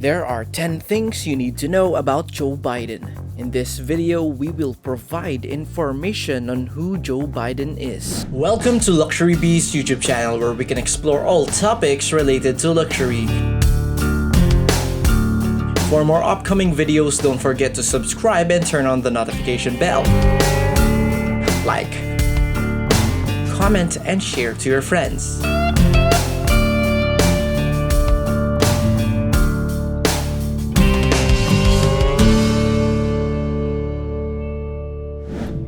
There are 10 things you need to know about Joe Biden. In this video, we will provide information on who Joe Biden is. Welcome to Luxury Beast YouTube channel, where we can explore all topics related to luxury. For more upcoming videos, don't forget to subscribe and turn on the notification bell. Like, comment, and share to your friends.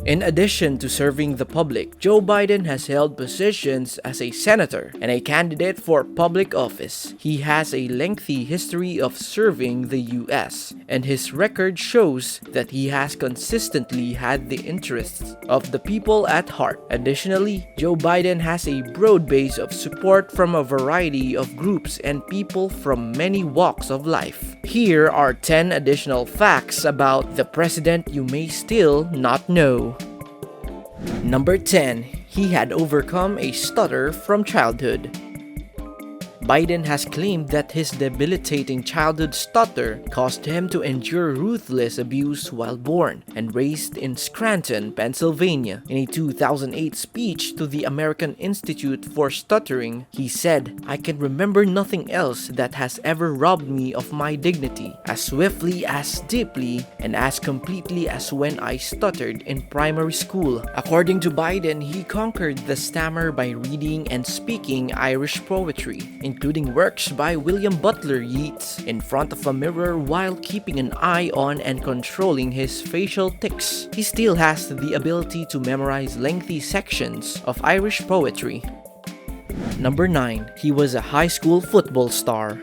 In addition to serving the public, Joe Biden has held positions as a senator and a candidate for public office. He has a lengthy history of serving the US, and his record shows that he has consistently had the interests of the people at heart. Additionally, Joe Biden has a broad base of support from a variety of groups and people from many walks of life. Here are 10 additional facts about the president you may still not know. Number 10. He had overcome a stutter from childhood. Biden has claimed that his debilitating childhood stutter caused him to endure ruthless abuse while born and raised in Scranton, Pennsylvania. In a 2008 speech to the American Institute for Stuttering, he said, "I can remember nothing else that has ever robbed me of my dignity as swiftly, as deeply, and as completely as when I stuttered in primary school." According to Biden, he conquered the stammer by reading and speaking Irish poetry, including works by William Butler Yeats, in front of a mirror while keeping an eye on and controlling his facial tics. He still has the ability to memorize lengthy sections of Irish poetry. Number 9. He was a high school football star.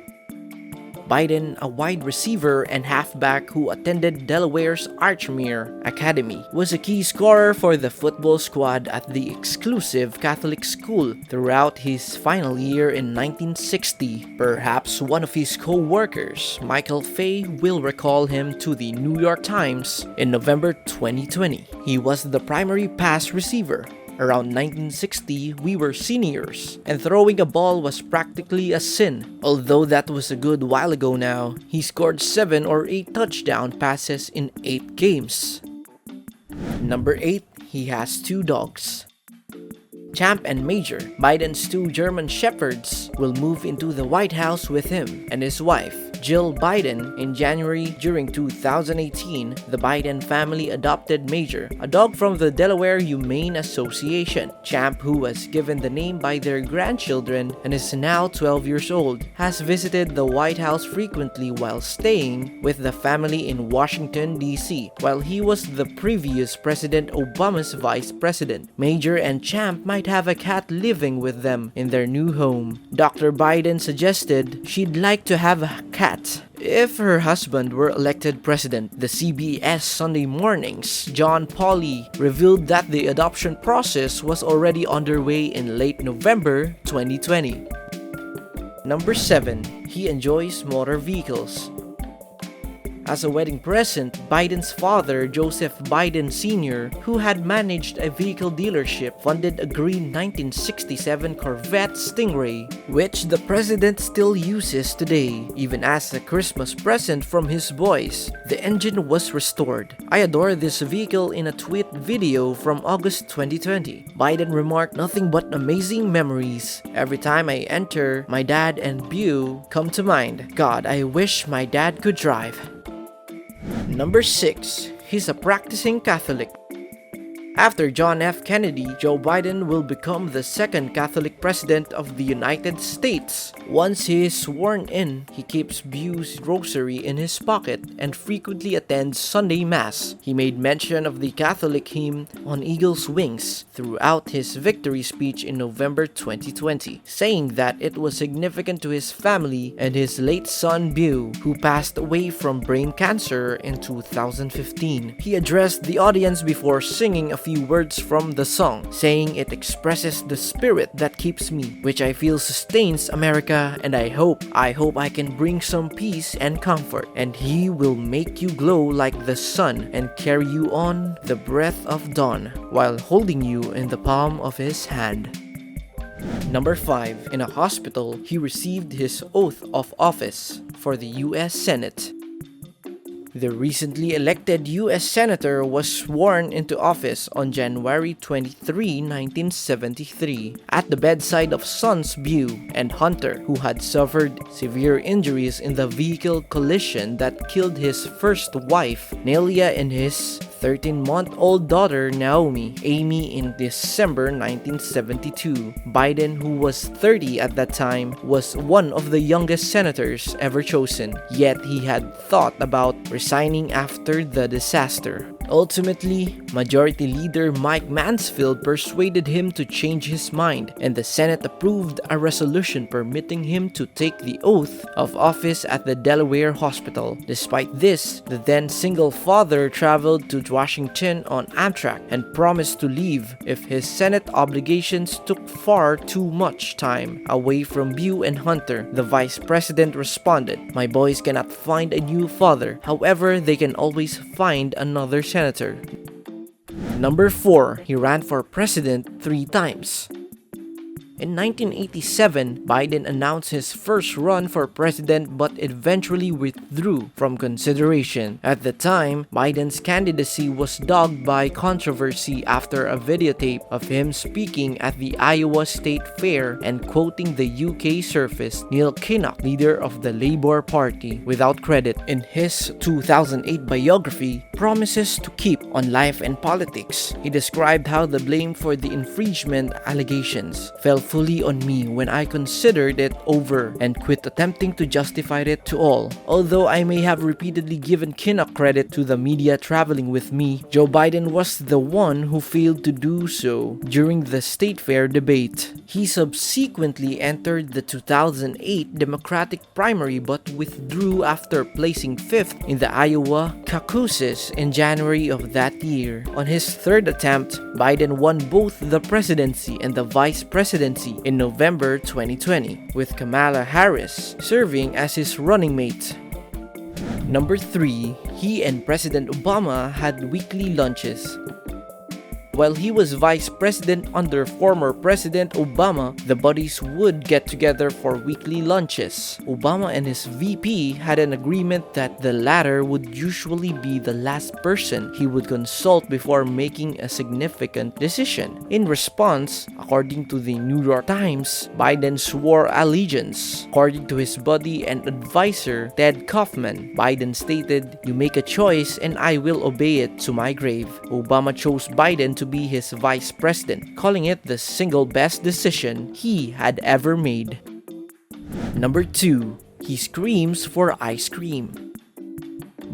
Biden, a wide receiver and halfback who attended Delaware's Archmere Academy, was a key scorer for the football squad at the exclusive Catholic school throughout his final year in 1960. Perhaps one of his co-workers, Michael Fay, will recall him to the New York Times in November 2020. He was the primary pass receiver. Around 1960, we were seniors, and throwing a ball was practically a sin. Although that was a good while ago now, he scored 7 or 8 touchdown passes in 8 games. Number 8. He has 2 dogs. Champ and Major, Biden's 2 German Shepherds, will move into the White House with him and his wife, Jill Biden. In January during 2018, the Biden family adopted Major, a dog from the Delaware Humane Association. Champ, who was given the name by their grandchildren and is now 12 years old, has visited the White House frequently while staying with the family in Washington, D.C., while he was the previous President Obama's vice president. Major and Champ might have a cat living with them in their new home. Dr. Biden suggested she'd like to have a cat if her husband were elected president. The CBS Sunday Morning's John Pauley revealed that the adoption process was already underway in late November 2020. Number 7. He enjoys motor vehicles. As a wedding present, Biden's father, Joseph Biden Sr., who had managed a vehicle dealership, funded a green 1967 Corvette Stingray, which the president still uses today. Even as a Christmas present from his boys, the engine was restored. "I adore this vehicle," in a tweet video from August 2020. Biden remarked, "Nothing but amazing memories. Every time I enter, my dad and Beau come to mind. God, I wish my dad could drive." Number 6. He's a practicing Catholic. After John F. Kennedy, Joe Biden will become the second Catholic president of the United States. Once he is sworn in, he keeps Beau's rosary in his pocket and frequently attends Sunday Mass. He made mention of the Catholic hymn "On Eagle's Wings" throughout his victory speech in November 2020, saying that it was significant to his family and his late son Beau, who passed away from brain cancer in 2015. He addressed the audience before singing a few words from the song, saying it expresses the spirit that keeps me, which I feel sustains America, and I hope I can bring some peace and comfort, and he will make you glow like the sun and carry you on the breath of dawn while holding you in the palm of his hand. Number 5. In a hospital, he received his oath of office for the U.S. Senate. The recently elected U.S. Senator was sworn into office on January 23, 1973, at the bedside of sons Bew and Hunter, who had suffered severe injuries in the vehicle collision that killed his first wife, Nelia, and his 13-month-old daughter, Naomi, Amy, in December 1972. Biden, who was 30 at that time, was one of the youngest senators ever chosen, yet he had thought about resigning after the disaster. Ultimately, Majority Leader Mike Mansfield persuaded him to change his mind, and the Senate approved a resolution permitting him to take the oath of office at the Delaware hospital. Despite this, the then single father traveled to Washington on Amtrak and promised to leave if his Senate obligations took far too much time away from Bew and Hunter. The vice president responded, "My boys cannot find a new father. However, they can always find another senator." Number 4. He ran for president 3 times. In 1987, Biden announced his first run for president but eventually withdrew from consideration. At the time, Biden's candidacy was dogged by controversy after a videotape of him speaking at the Iowa State Fair and quoting the UK surfaced Neil Kinnock, leader of the Labour Party, without credit. In his 2008 biography, Promises to Keep on Life and Politics, he described how the blame for the infringement allegations fell fully on me when I considered it over and quit attempting to justify it to all. Although I may have repeatedly given Kinnock credit to the media traveling with me, Joe Biden was the one who failed to do so during the State Fair debate. He subsequently entered the 2008 Democratic primary but withdrew after placing 5th in the Iowa caucuses in January of that year. On his 3rd attempt, Biden won both the presidency and the vice presidency in November 2020, with Kamala Harris serving as his running mate. Number 3. He and President Obama had weekly lunches. While he was vice president under former President Obama, the buddies would get together for weekly lunches. Obama and his VP had an agreement that the latter would usually be the last person he would consult before making a significant decision. In response, according to the New York Times, Biden swore allegiance. According to his buddy and advisor, Ted Kaufman, Biden stated, "You make a choice and I will obey it to my grave." Obama chose Biden to be his vice president, calling it the single best decision he had ever made. Number 2. He screams for ice cream.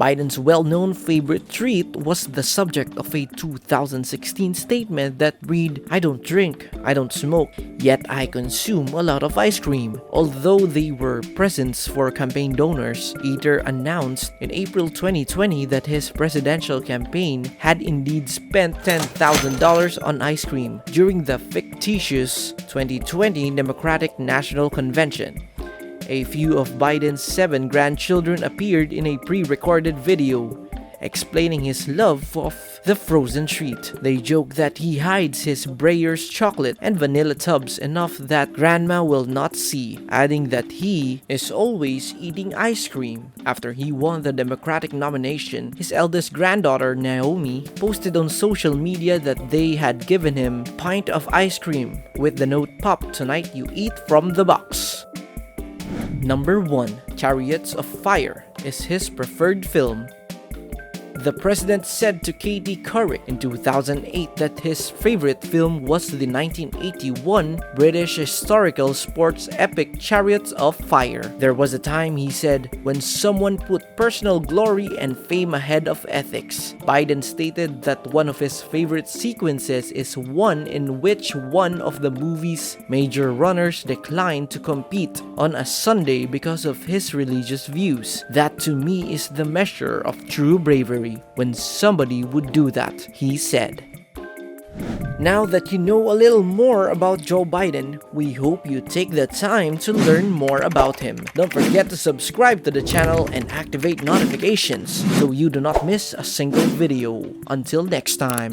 Biden's well-known favorite treat was the subject of a 2016 statement that read, "I don't drink, I don't smoke, yet I consume a lot of ice cream." Although they were presents for campaign donors, Eater announced in April 2020 that his presidential campaign had indeed spent $10,000 on ice cream during the fictitious 2020 Democratic National Convention. A few of Biden's 7 grandchildren appeared in a pre-recorded video explaining his love of the frozen treat. They joke that he hides his Breyer's chocolate and vanilla tubs enough that grandma will not see, adding that he is always eating ice cream. After he won the Democratic nomination, his eldest granddaughter, Naomi, posted on social media that they had given him a pint of ice cream with the note, "Pop, tonight you eat from the box." Number 1. Chariots of Fire is his preferred film. The president said to Katie Couric in 2008 that his favorite film was the 1981 British historical sports epic Chariots of Fire. There was a time, he said, when someone put personal glory and fame ahead of ethics. Biden stated that one of his favorite sequences is one in which one of the movie's major runners declined to compete on a Sunday because of his religious views. That to me is the measure of true bravery. When somebody would do that, he said. Now that you know a little more about Joe Biden, we hope you take the time to learn more about him. Don't forget to subscribe to the channel and activate notifications so you do not miss a single video. Until next time.